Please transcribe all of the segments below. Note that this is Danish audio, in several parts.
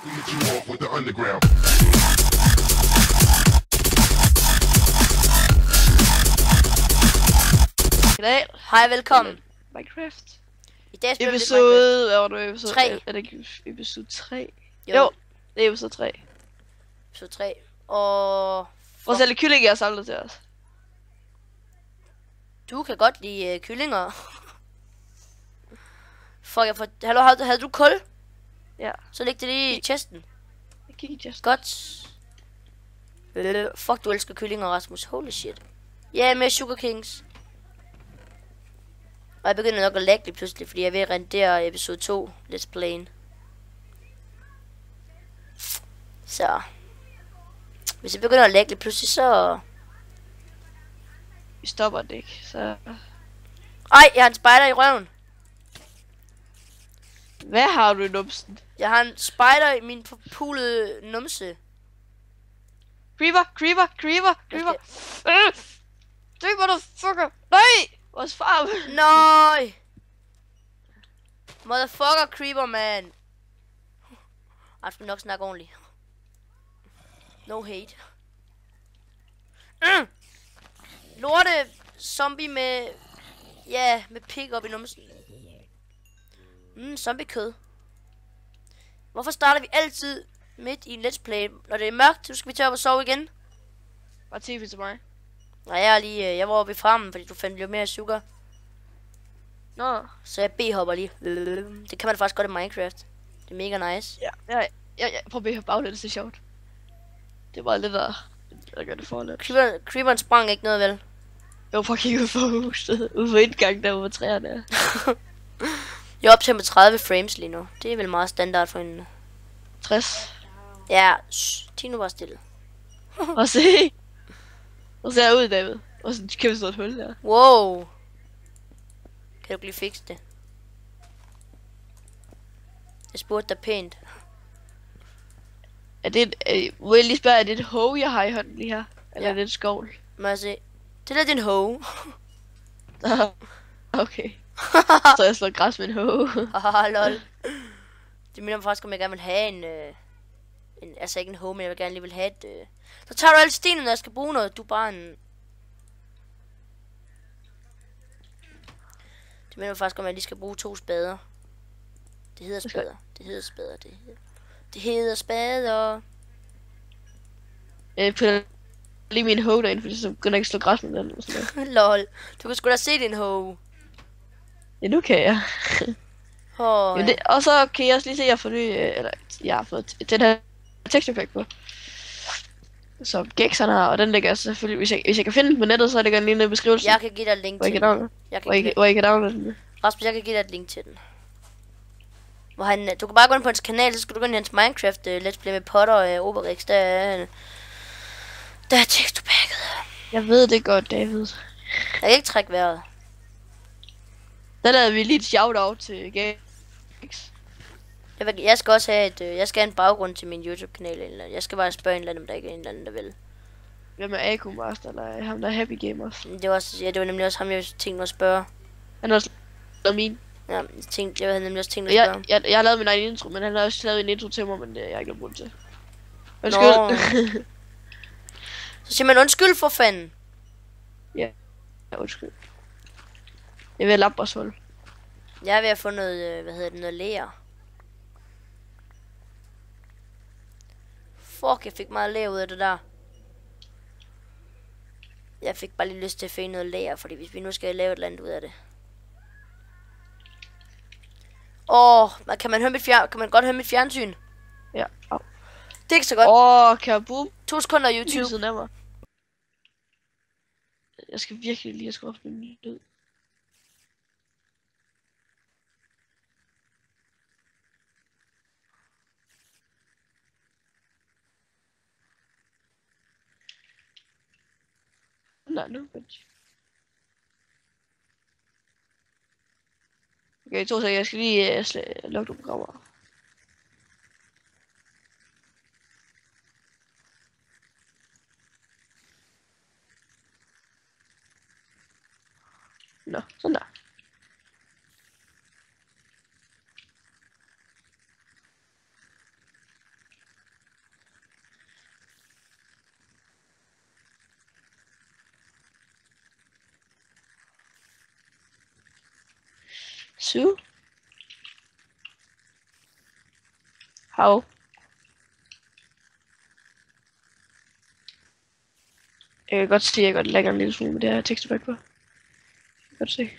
Hit you off with the underground. Goddag. Hej, velkommen. Minecraft. I dag spiller vi lidt Minecraft. Episode... Hvad var det? Episode 3. Er det ikke episode 3? Jo. Jo, det er episode 3. Episode 3. Og... Vores alle kyllinger er samlet til os. Du kan godt lide kyllinger. Fuck, jeg får... Hallo, havde du kul? Ja. Så læg det lige i chesten. Jeg kigger just. Godt. Fuck, du elsker kyllinger, Rasmus. Holy shit. Ja, yeah, mere Sugar Kings. Og jeg begynder nok at lagge lige pludselig, fordi jeg er ved at rendere episode 2. Let's Play. Så. Hvis jeg begynder at lagge lige pludselig, så... Vi stopper det ikke, så... Ej, jeg har en spider i røven. Hvad har du i numsen? Jeg har en spider i min forpulede numse. Creeper! Du motherfucker! Nej! Vores farm! Nej! Motherfucker creeper, man. Jeg skal nok snakke ordentligt. No hate. Lorte zombie med... Ja, med pig op i numsen. Zombie kød. Hvorfor starter vi altid midt i en let's play? Når det er mørkt, så skal vi tage op og sove igen. Bare tv til mig. Nej, jeg var oppe i farmen, fordi du fandt lidt mere sugar. Nå. Så jeg B-hopper lige. Det kan man faktisk godt i Minecraft. Det er mega nice. Ja. Jeg prøver at høre baglæns, det er sjovt. Det var lidt at gøre det forlæns. Creeperen sprang ikke noget, vel? Jeg prøver at kigge ud for huset. Ude for indgang, der hvor træerne er. Jeg er op til med 30 frames lige nu. Det er vel meget standard for en... 60. Ja, Tino var stille. Og se. Og så er jeg ud, David. Og sådan et kæmpe stort hul der. Wow. Kan du lige fikse det? Jeg spurgte dig pænt. Er det må jeg lige spørge, er det et hoe, jeg har i hånden lige her? Eller er det et skovl? Må jeg se? Det der er din hoe. Okay. Så jeg slår græs med en hoe. Haha, lol. Det minder mig faktisk, om jeg gerne vil have altså ikke en hoe, men jeg vil gerne lige vil have et... Så tager du alle stenene, når jeg skal bruge noget. Du er bare en... Det minder mig faktisk, om jeg lige skal bruge 2 spader. Det hedder spader. Det hedder spader. Det hedder spader. Jeg putter lige min hoe derinde, fordi så begynder jeg ikke at slå græs med den. Eller sådan noget. Lol. Du kan sgu da se din hoe. Ja, nu kan jeg. Oh, Jamen det, og så kan jeg også lige se, at jeg får eller jeg har fået den her texture pack på. Så Gexeren har, og den ligger jeg selvfølgelig, hvis jeg kan finde den på nettet, så ligger den lige nede i beskrivelsen. jeg kan give dig et link til den. Hvor I kan downloade den. Rasmus, jeg kan give dig et link til den. Hvor han, du kan bare gå ind på hans kanal, så skal du gå ind i hans Minecraft Let's Play med Potter og Obelix. Der er texturepacket. Jeg ved det godt, David. Jeg kan ikke trække vejret. Der lavede vi lige et shout-out til Gex. Jeg skal også have jeg skal have en baggrund til min YouTube-kanal. Eller jeg skal bare spørge en eller anden, om der ikke er en eller anden, der vil. Hvem er Aku Master, eller ham der er Happy Gamers? Det var nemlig også ham, jeg tænkte mig at spørge. Han har også lavet min. Ja, jeg havde nemlig også tænkt mig at spørge. Jeg har lavet min egen intro, men han har også lavet en intro til mig, men det er jeg ikke noget brug til. Undskyld. Så siger man undskyld for fanden. Ja, undskyld. Jeg vil have labrashul. Jeg er ved at få noget, noget ler. Fuck, jeg fik meget ler ud af det der. Jeg fik bare lige lyst til at finde noget ler, fordi hvis vi nu skal lave et eller andet ud af det. Kan man godt høre mit fjernsyn? Ja. Det er ikke så godt. Kaboom. 2 sekunder YouTube. Lyset af mig. Jeg skal virkelig lige have skruet op min lyd. Nej, nu. Okay, 2 sekunder. Jeg skal lige lukke nogle programmer. Nå, sådan der. Okay, 2 sekunder. Jeg skal lige slukke programmer. Nå, sådan der. 2. How? Jeg kan godt se, at jeg godt lægger en lille smule med det her tekstpack på. Jeg kan godt se.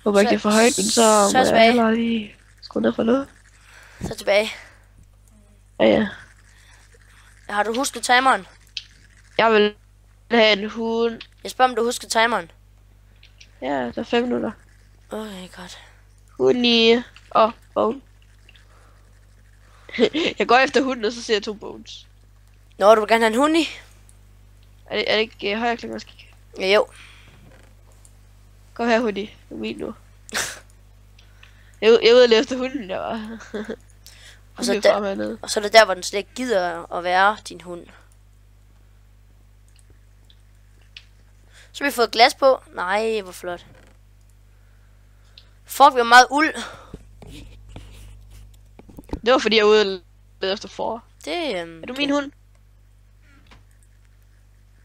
Håber ikke, det er for højt, men så må jeg heller lige skrue ned for noget. Så tilbage. Ja. Har du husket timeren? Jeg vil have en hund. Jeg spørger, om du husker timeren. Ja, der er 5 minutter. Okay, godt. Hund i... bone. Jeg går efter hunden, og så ser jeg 2 bones. Nå, du vil gerne have en hund i? Er det ikke højre klik, man skal kigge? Ja, jo. Kom her, hundi. Det er min nu. Jeg er ude og lede efter hunden, jeg var. Og så er det der, hvor den slet ikke gider at være din hund. Så har vi fået glas på. Nej, hvor flot. Fuck, vi har meget uld. Det var fordi, jeg er ude og lede efter for. Det, er du min hund?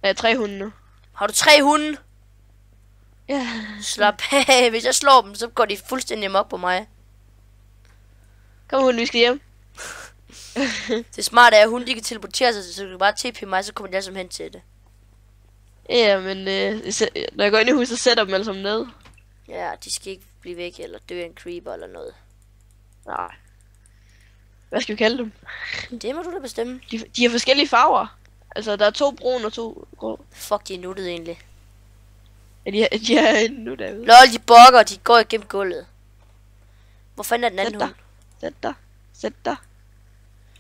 Jeg har 3 hunde nu. Har du 3 hunde? Ja. Slap af. Hvis jeg slår dem, så går de fuldstændig amok på mig. Kom hunden, vi skal hjem. Det smarte er, at hunden de kan teleportere sig, så du kan bare tippe mig, så kommer de alle sammen hen til det. Ja, men når jeg går ind i huset, så sætter dem alle sammen ned. Ja, de skal ikke blive væk, eller dø af en creeper eller noget. Nej. Hvad skal vi kalde dem? Det må du da bestemme. De har forskellige farver. Altså, der er 2 brune og 2 grå. Fuck, de er nuttede egentlig. Ja, de er nu derude. Lol, de bokker, de går igennem gulvet. Hvor fanden er den anden hund? Sæt dig.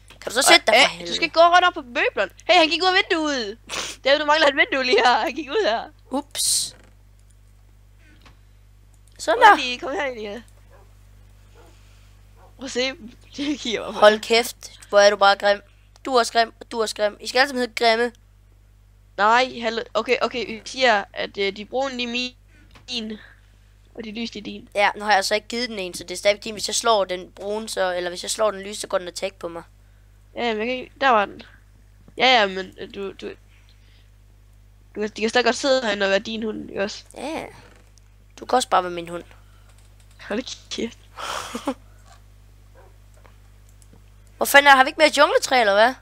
Kan du så sætte dig for helvede? Du skal gå rundt op på møblerne. Hey, han gik ud af vinduet. Det er du mangler et vindue lige her. Han gik ud her. Ups. Sådan der. Kom her ind, ja. Prøv at se. Det kigger mig på. Hold kæft, hvor er du bare grim. Du er også grim, og du er også grim. I skal alle sammen hedde grimme. Nej, okay, vi siger, at de brune de er min, og de lyse de er din. Ja, nu har jeg så ikke givet den en, så det er stadig din. Hvis jeg slår den brune, så, eller hvis jeg slår den lyse, så går den attack på mig. Ja, men jeg kan ikke, der var den. Ja, men de kan stadig godt sidde herinde og være din hund, ikke også? Ja, du kan også bare være min hund. Hold kæft. Hvor fanden er, har vi ikke mere jungletræ, eller hvad?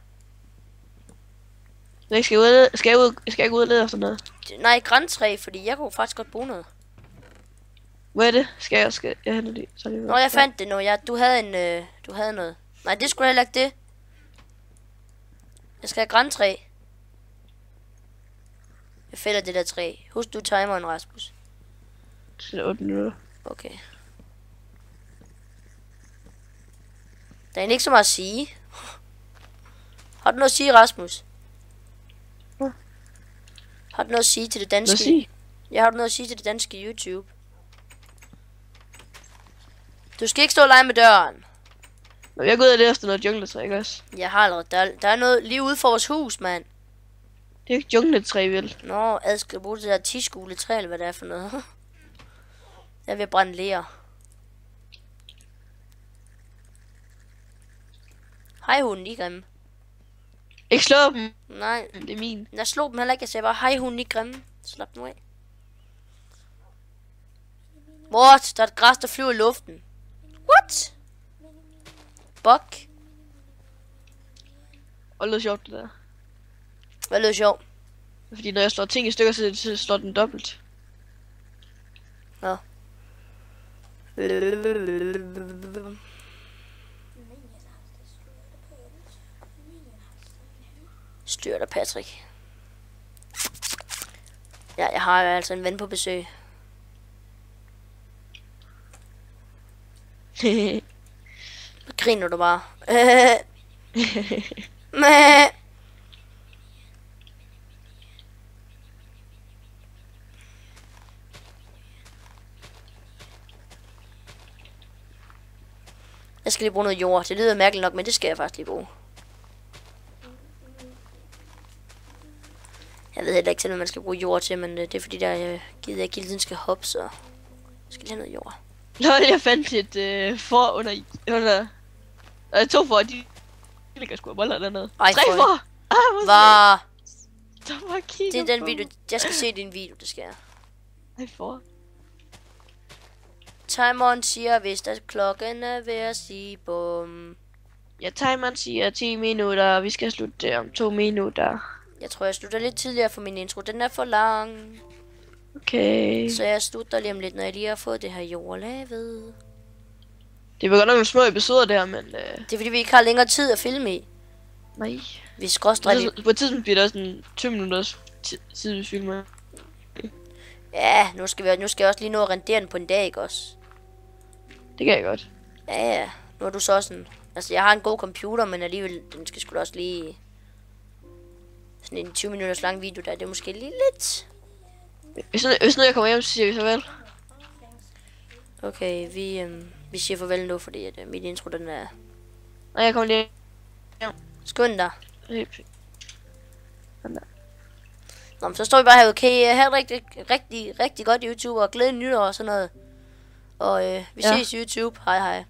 Skal jeg ikke ud og lede efter noget? Nej, græntræ, fordi jeg kunne faktisk godt bruge noget. Hvad er det? Skal jeg hente det? Så Nå, jeg fandt det nu. Du havde noget. Nej, det skulle heller ikke det. Jeg skal have græntræ. Jeg fælder det der træ. Husk du timeren, Rasmus. Det er 8 minutter. Okay. Der er egentlig ikke så meget at sige. Har du noget at sige, Rasmus? Hvad? Har du noget at sige til det danske? Hvad sige? Jeg har du noget at sige til det danske YouTube? Du skal ikke stå og lege med døren. Jeg går ud og lede efter noget jungletræ, ikke også? Jeg har allerede. Der er noget lige ude for vores hus, mand. Det er ikke jungletræ, vel? Nå, jeg skal bruge det der tiskuletræ, eller hvad det er for noget. Jeg vil brænde ler. Hej hunden, I grimme. Ikke slå dem. Nej, Det er min. jeg slog dem heller ikke. Jeg sagde bare, hej hunden, I grimme. Slap nu af. What? Der er et græs, der flyver i luften. What? Bok. Og det lød sjovt, det der. Hvad lød sjovt? Fordi når jeg slår ting i stykker, så slår den dobbelt. Nå. Styr dig, Patrick. Ja, jeg har altså en ven på besøg. Så griner du bare. Mæh. Jeg skal lige bruge noget jord. Det lyder mærkeligt nok, men det skal jeg faktisk lige bruge. Jeg ved heller ikke selv, hvad man skal bruge jord til, men det er fordi, der gider jeg hele tiden skal hoppe, så jeg skal lige have noget jord. Lol, jeg fandt et får under... Der er 2 får, de ligger sgu af boller dernede. Ej, 3 for- får! hvor Var. der var kigget Det er den på video. mig. Jeg skal se din video, det skal jeg. Ej, for. Timeren siger, hvis der klokken er ved at sige bum. Ja, timeren siger 10 minutter, og vi skal slutte om 2 minutter. Jeg tror, jeg slutter lidt tidligere, for min intro, den er for lang. Okay. Så jeg slutter lige om lidt, når jeg lige har fået det her jord lavet. Det var godt nok nogle små episoder der, men... Det er fordi, vi ikke har længere tid at filme i. Nej. Vi skråstrej. På et tidspunkt bliver der også en 20 minutters tid, vi filmer. Ja, nu skal jeg også lige nå at rendere den på en dag, ikke også? Det kan jeg godt. Ja. Nu er du så sådan... Altså, jeg har en god computer, men alligevel, den skal sgu da også lige... Sådan en 20 minutters lang video der, det er måske lige lidt... Hvis nu jeg kommer hjem, så siger vi farvel. Okay, vi siger farvel nu, fordi at, min intro, den er... Nej, jeg kommer lige. Skynd dig. Sådan der. Nå, men så står vi bare her, okay, have rigtig godt YouTube, og glædelig nytår og sådan noget. Og vi ses YouTube. Hej hej.